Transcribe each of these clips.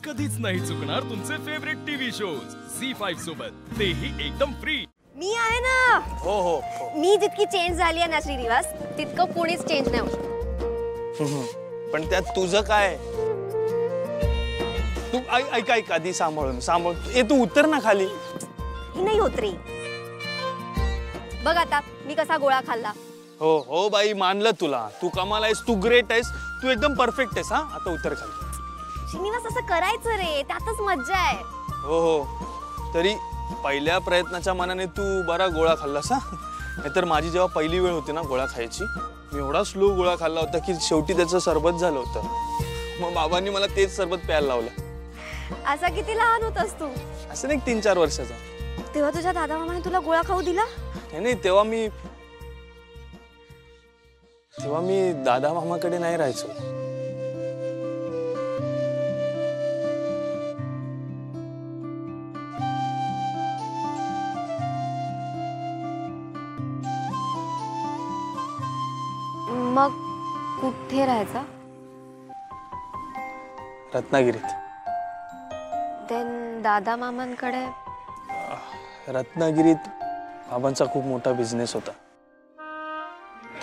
कधीच नाही चुकणार तुमचे फेवरेट टीव्ही शोज झी5 सोबत, तेही एकदम फ्री। मी आहे ना। हो हो मी जितकी चेंज झाली आहे ना श्रीनिवास, तितकं कोणीच चेंज नाही होऊ। पण त्यात तुझं काय? तू ऐक ऐक आधी सांभाळून सांभाळ, तू उतर ना खाली। ही नाही होत रे। बघ आता मी कसा गोळा खाल्ला। हो हो बाई, मानलं तुला, तू कमाल आहेस, तू ग्रेट आहेस, तू एकदम परफेक्ट आहेस। हा आता उतर खाली। श्रीनिवास असं करायचं रे, त्यातच मज्जा आहे। हो हो, तरी पहिल्या प्रयत्नाच्या मानाने तू बरा गोळा खाल्लास हा। नाहीतर माझी जेव्हा पहिली वेळ होती ना गोळा खायची, मी एवढा स्लो गोळा खाल्ला होता की शेवटी त्याचं सरबत झालं होतं। मग बाबांनी मला तेच सरबत प्यायला लावलं। असा किती लहान होतास तू? असं नाही, 3-4 वर्षाचा। तेव्हा तुझ्या दादा मामाने तुला गोळा खाऊ दिला? नाही, तेव्हा मी दादा मामाकडे नाही राहायचो। मग कुठे राहायचा? रत्नागिरीत। देन दादा मामांकडे? रत्नागिरीत बाबांचा खूप मोठा बिझनेस होता,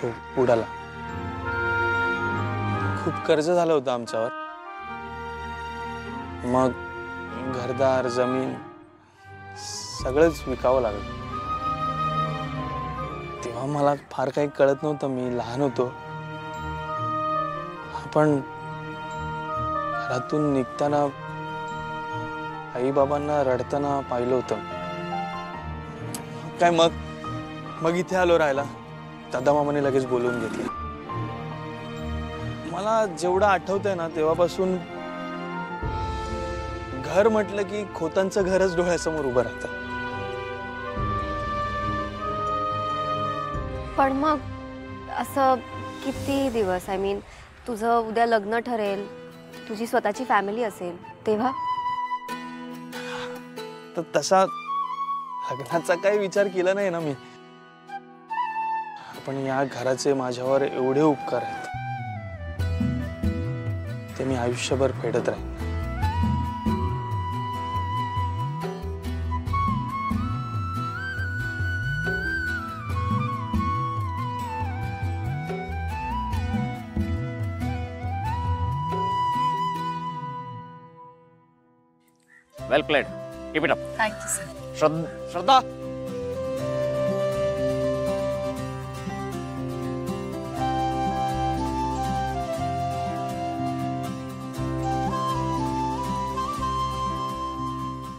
तो बुडाला। खूप कर्ज झालं होतं आमच्यावर। मग घरदार जमीन सगळंच विकावं लागलं। तेव्हा मला फार काही कळत नव्हतं, मी लहान होतो। पण घरातून निघताना आई बाबांना रडताना पाहिलं होतं। काय मग इथे आलो राहायला। दादा मामाने लगेच बोलवून घेतलं। मला जेवढं आठवतंय ना तेव्हापासून घर म्हटलं की खोतांचं घरच डोळ्यासमोर उभं राहतं। पण मग असं किती दिवस, आय मीन तुझं उद्या लग्न ठरेल, तुझी स्वतःची फॅमिली असेल तेव्हा? तर तसा लग्नाचा काही विचार केला नाही ना मी। पण या घराचे माझ्यावर एवढे उपकार आहेत, ते मी आयुष्यभर फेडत राहीन। Well played, keep it up. Thank you sir. Shraddha,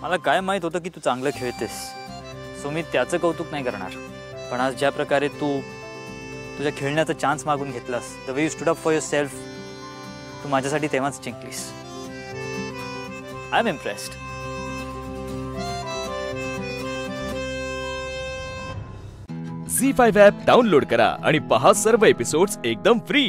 मला काय माहित होतं की तू चांगलं खेळतेस, सो मी त्याचं कौतुक नाही करणार। पण आज ज्या प्रकारे तू तुझ्या खेळण्याचा चान्स मागून घेतलास, the way you stood up for yourself, तू माझ्यासाठी तेव्हाच जिंकलीस। I am impressed. Zee five app download करा आणि पहा सर्व एपिसोड्स एकदम फ्री।